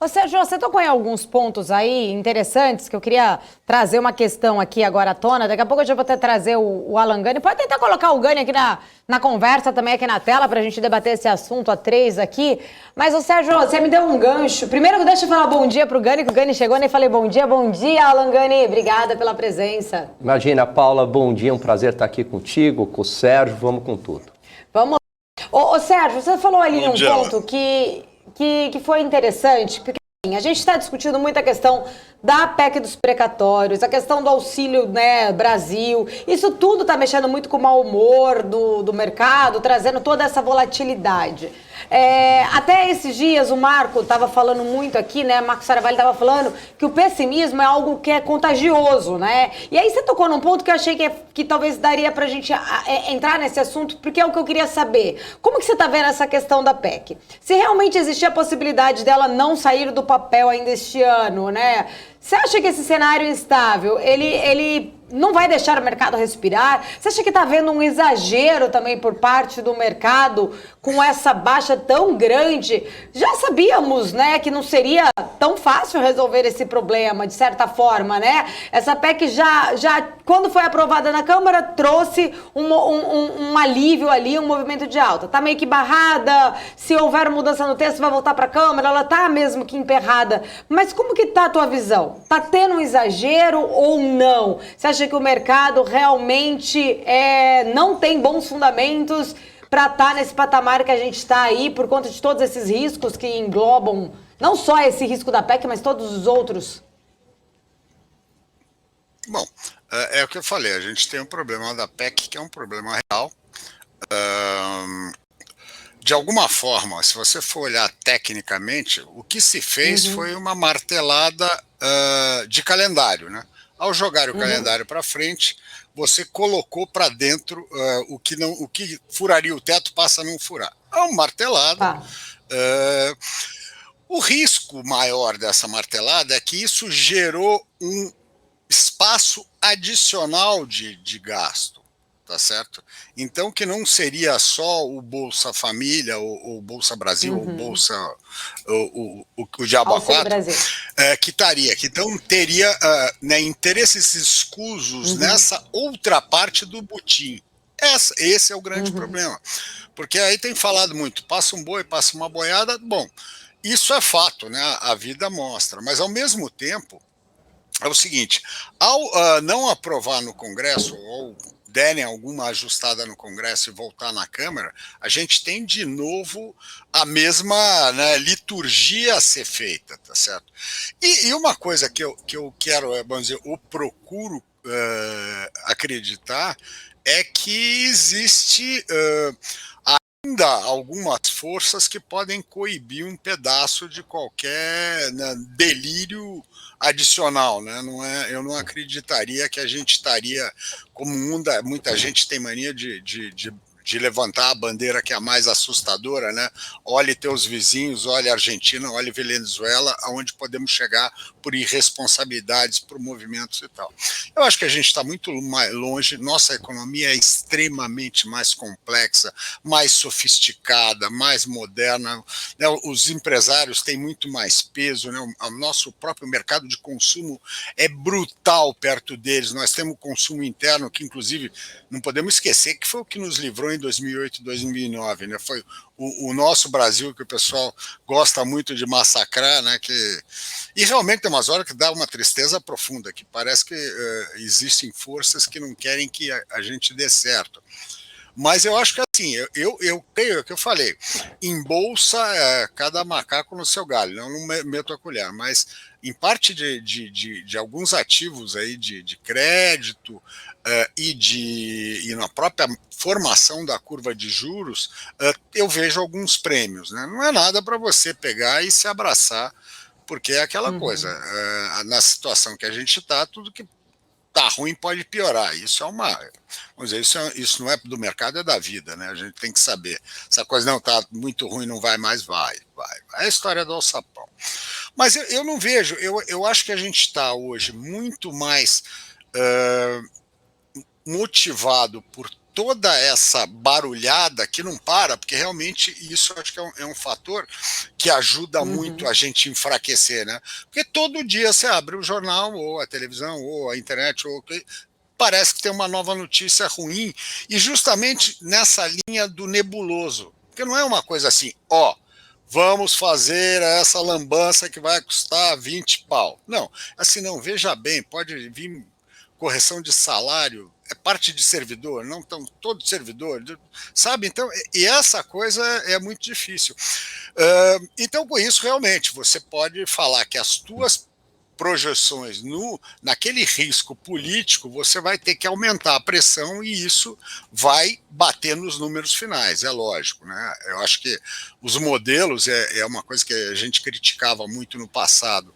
Ô Sérgio, você tocou em alguns pontos aí interessantes que eu queria trazer uma questão aqui agora à tona. Daqui a pouco eu já vou até trazer o Alan Gani. Pode tentar colocar o Gani aqui na conversa também, aqui na tela, para a gente debater esse assunto a três aqui. Mas, ô Sérgio, você me deu um gancho. Primeiro, deixa eu falar bom dia pro Gani, que o Gani chegou, né? Falei bom dia, Alan Gani. Obrigada pela presença. Imagina, Paula, bom dia, um prazer estar aqui contigo, com o Sérgio, vamos com tudo. Vamos lá. Ô Sérgio, você falou ali um ponto que foi interessante, porque a gente está discutindo muito a questão da PEC dos precatórios, a questão do Auxílio, né, Brasil. Isso tudo está mexendo muito com o mau humor do mercado, trazendo toda essa volatilidade. Até esses dias o Marco estava falando muito aqui, né? Marco Saravalli estava falando que o pessimismo é algo que é contagioso, né? E aí você tocou num ponto que eu achei que talvez daria pra gente entrar nesse assunto, porque é o que eu queria saber. Como que você está vendo essa questão da PEC? Se realmente existia a possibilidade dela não sair do papel ainda este ano, né? Você acha que esse cenário instável, ele não vai deixar o mercado respirar? Você acha que está havendo um exagero também por parte do mercado com essa baixa tão grande? Já sabíamos, né, que não seria tão fácil resolver esse problema, de certa forma, né? Essa PEC já quando foi aprovada na Câmara, trouxe um alívio ali, um movimento de alta. Está meio que barrada, se houver mudança no texto, vai voltar para a Câmara, ela está mesmo que emperrada. Mas como que está a tua visão? Está tendo um exagero ou não? Você acha que o mercado realmente não tem bons fundamentos para estar nesse patamar que a gente está aí, por conta de todos esses riscos que englobam, não só esse risco da PEC, mas todos os outros? Bom, é o que eu falei, a gente tem um problema da PEC que é um problema real. De alguma forma, se você for olhar tecnicamente, o que se fez foi uma martelada de calendário, né? Ao jogar o calendário para frente, você colocou para dentro o que furaria o teto passa a não furar. É uma martelada. O risco maior dessa martelada é que isso gerou um espaço adicional de gasto. Tá certo? Então, que não seria só o Bolsa Família, ou Bolsa Brasil, ou Bolsa, o Diabo a 4, que estaria, que então teria né, interesses escusos nessa outra parte do butim. Esse é o grande problema. Porque aí tem falado muito, passa um boi, passa uma boiada, bom, isso é fato, né? A vida mostra, mas ao mesmo tempo, é o seguinte, ao não aprovar no Congresso, ou derem alguma ajustada no Congresso e voltar na Câmara, a gente tem de novo a mesma, né, liturgia a ser feita, tá certo? E uma coisa que eu quero, vamos dizer, eu procuro acreditar, é que existe ainda algumas forças que podem coibir um pedaço de qualquer, né, delírio adicional, né? Eu não acreditaria que a gente estaria como muita gente tem mania de levantar a bandeira que é a mais assustadora, né? Olhe teus vizinhos, olhe a Argentina, olhe Venezuela, aonde podemos chegar por irresponsabilidades, por movimentos e tal. Eu acho que a gente está muito mais longe, nossa economia é extremamente mais complexa, mais sofisticada, mais moderna, né? Os empresários têm muito mais peso, né? O nosso próprio mercado de consumo é brutal perto deles, nós temos consumo interno que, inclusive, não podemos esquecer que foi o que nos livrou em 2008 e 2009, né? Foi o nosso Brasil que o pessoal gosta muito de massacrar, né? E realmente tem umas horas que dá uma tristeza profunda, que parece que existem forças que não querem que a gente dê certo. Mas eu acho que assim, eu tenho o que eu falei, em bolsa, cada macaco no seu galho, não meto a colher, mas em parte de alguns ativos aí de crédito e na própria formação da curva de juros, eu vejo alguns prêmios, né? Não é nada para você pegar e se abraçar, porque é aquela coisa, na situação que a gente está, tudo que tá ruim pode piorar. Isso é vamos dizer, isso não é do mercado, é da vida, né? A gente tem que saber. Se a coisa não tá muito ruim, não vai mais, vai. É a história do alçapão. Mas eu não vejo, eu acho que a gente está hoje muito mais motivado por toda essa barulhada que não para, porque realmente isso acho que é um fator que ajuda muito a gente enfraquecer, né? Porque todo dia você abre o jornal, ou a televisão, ou a internet, ou parece que tem uma nova notícia ruim, e justamente nessa linha do nebuloso. Porque não é uma coisa assim, ó, vamos fazer essa lambança que vai custar 20 pau. Não, assim, não, veja bem, pode vir correção de salário, é parte de servidor, não tão todo servidor, sabe? Então, e essa coisa é muito difícil. Então, com isso, realmente, você pode falar que as tuas projeções naquele risco político, você vai ter que aumentar a pressão e isso vai bater nos números finais, é lógico, né? Eu acho que os modelos é uma coisa que a gente criticava muito no passado,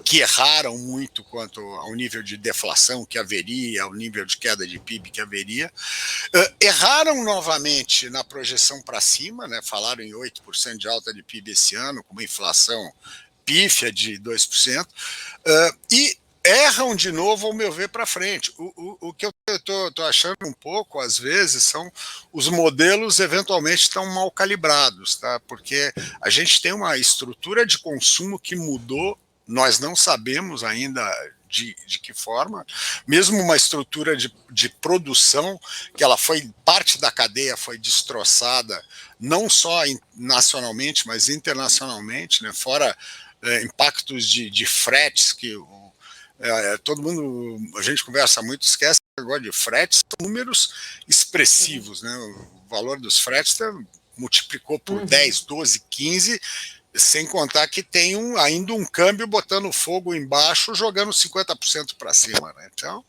que erraram muito quanto ao nível de deflação que haveria, ao nível de queda de PIB que haveria. Erraram novamente na projeção para cima, né? Falaram em 8% de alta de PIB esse ano, com uma inflação pífia de 2%, e erram de novo, ao meu ver, para frente. O que eu estou achando um pouco, às vezes, são os modelos eventualmente estão mal calibrados, tá? Porque a gente tem uma estrutura de consumo que mudou, nós não sabemos ainda de que forma, mesmo uma estrutura de produção, que ela foi, parte da cadeia foi destroçada, não só nacionalmente, mas internacionalmente, né? Fora impactos de fretes que todo mundo, a gente conversa muito, esquece agora de fretes, são números expressivos, né? O valor dos fretes multiplicou por 10, 12, 15, sem contar que tem ainda um câmbio botando fogo embaixo, jogando 50% para cima, né? Então,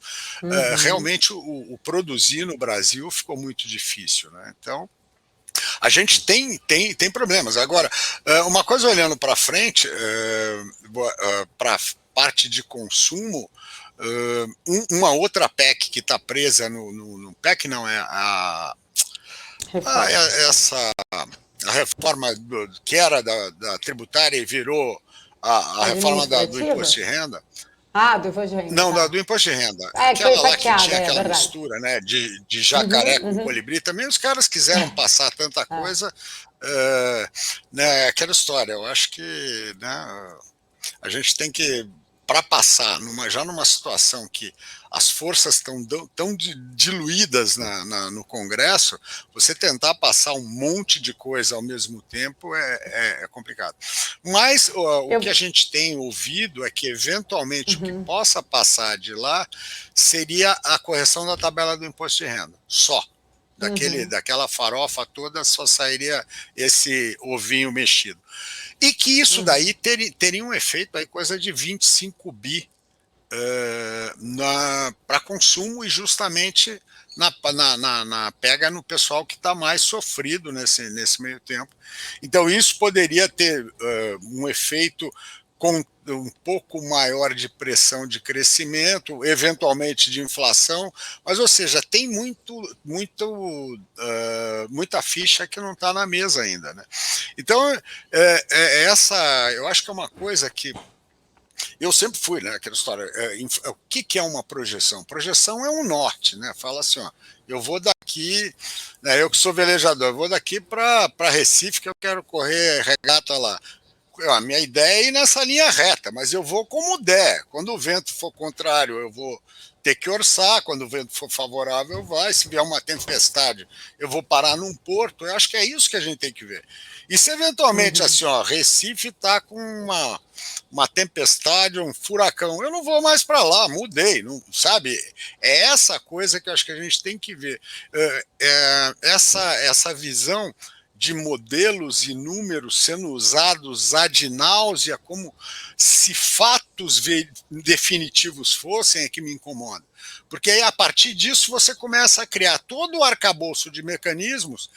realmente o produzir no Brasil ficou muito difícil, né? Então, a gente tem problemas. Agora, uma coisa olhando para frente, para a parte de consumo, uma outra PEC que está presa no PEC, não é a reforma que era da tributária e virou a reforma do imposto de renda. Do imposto de renda. Não, tá. do imposto de renda. Aquela lá que tinha aquela verdade. mistura, né, de jacaré com colibri. Também os caras quiseram passar tanta coisa, né, aquela história. Eu acho que, né, a gente tem que, para passar já numa situação que as forças estão tão diluídas no Congresso, você tentar passar um monte de coisa ao mesmo tempo é complicado. Mas o que a gente tem ouvido é que, eventualmente, o que possa passar de lá seria a correção da tabela do imposto de renda, só. Daquela farofa toda só sairia esse ovinho mexido. E que isso daí teria um efeito, aí, coisa de 25 bi para consumo, e justamente pega no pessoal que está mais sofrido nesse meio tempo. Então, isso poderia ter um efeito com um pouco maior de pressão de crescimento, eventualmente de inflação, mas, ou seja, tem muita ficha que não está na mesa ainda, né? Então, eu acho que é uma coisa que eu sempre fui, né, aquela história, o que é uma projeção? Projeção é um norte, né? Fala assim, ó, eu vou daqui, né, eu que sou velejador, eu vou daqui para Recife, que eu quero correr regata lá. A minha ideia é ir nessa linha reta, mas eu vou como der. Quando o vento for contrário, eu vou ter que orçar. Quando o vento for favorável, vai. Se vier uma tempestade, eu vou parar num porto. Eu acho que é isso que a gente tem que ver. E se eventualmente, assim, ó, Recife está com uma tempestade, um furacão, eu não vou mais para lá, mudei, não, sabe? É essa coisa que eu acho que a gente tem que ver. Essa visão de modelos e números sendo usados ad náusea, como se fatos definitivos fossem, é que me incomoda. Porque aí, a partir disso, você começa a criar todo o arcabouço de mecanismos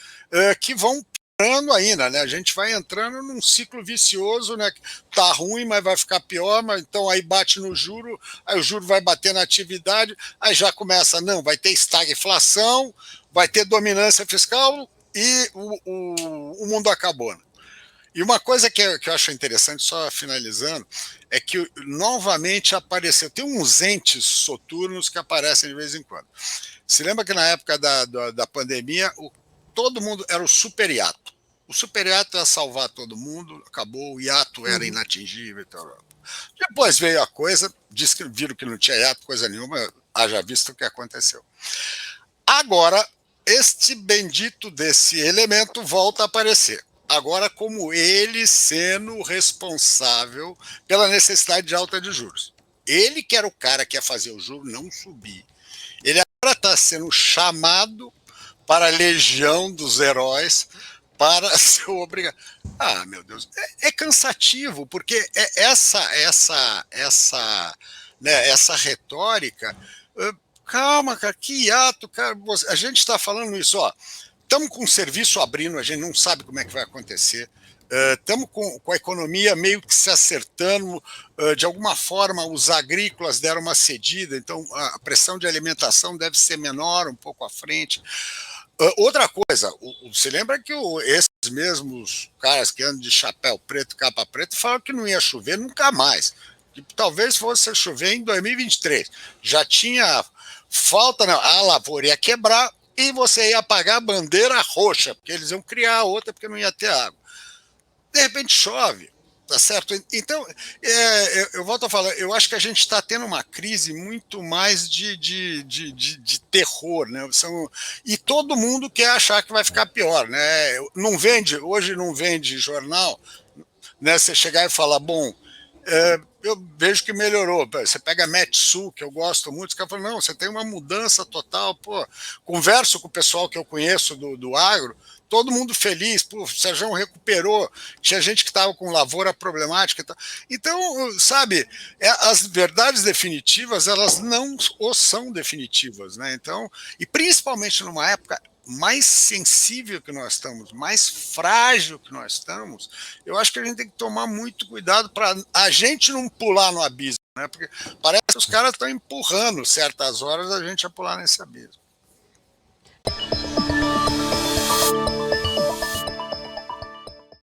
que vão piorando ainda, né? A gente vai entrando num ciclo vicioso, né? Tá ruim, mas vai ficar pior, mas então aí bate no juro, aí o juro vai bater na atividade, aí já começa, não, vai ter estagflação, vai ter dominância fiscal, e o mundo acabou. E uma coisa que eu acho interessante, só finalizando, é que novamente apareceu, tem uns entes soturnos que aparecem de vez em quando. Se lembra que na época da pandemia, todo mundo era o super hiato. O super hiato ia salvar todo mundo, acabou, o hiato era inatingível. Depois veio a coisa, viram que não tinha hiato, coisa nenhuma, haja visto o que aconteceu. Agora, este bendito desse elemento volta a aparecer. Agora, como ele sendo responsável pela necessidade de alta de juros. Ele que era o cara que ia fazer o juro não subir. Ele agora está sendo chamado para a legião dos heróis para ser obrigado. Ah, meu Deus, é cansativo, porque essa retórica. Calma, cara, que hiato, cara. A gente está falando isso, ó. Estamos com o serviço abrindo, a gente não sabe como é que vai acontecer. Estamos com a economia meio que se acertando. De alguma forma, os agrícolas deram uma cedida, então a pressão de alimentação deve ser menor um pouco à frente. Outra coisa, você lembra que esses mesmos caras que andam de chapéu preto, capa preta, falaram que não ia chover nunca mais. Que talvez fosse chover em 2023. Já tinha falta, não, a lavoura ia quebrar e você ia pagar a bandeira roxa, porque eles iam criar outra porque não ia ter água. De repente chove, tá certo? Então, eu volto a falar, eu acho que a gente está tendo uma crise muito mais de terror, né? E todo mundo quer achar que vai ficar pior, né? Não vende, hoje não vende jornal, né? Você chegar e falar, bom, eu vejo que melhorou. Você pega a Metsul, que eu gosto muito, os caras falam, não, você tem uma mudança total. Pô, converso com o pessoal que eu conheço do agro, todo mundo feliz, pô, o Sérgio recuperou, tinha gente que estava com lavoura problemática. Então, sabe, as verdades definitivas, elas não são definitivas, né? Então, e principalmente numa época mais sensível que nós estamos, mais frágil que nós estamos, eu acho que a gente tem que tomar muito cuidado para a gente não pular no abismo, né? Porque parece que os caras estão empurrando certas horas a gente a pular nesse abismo.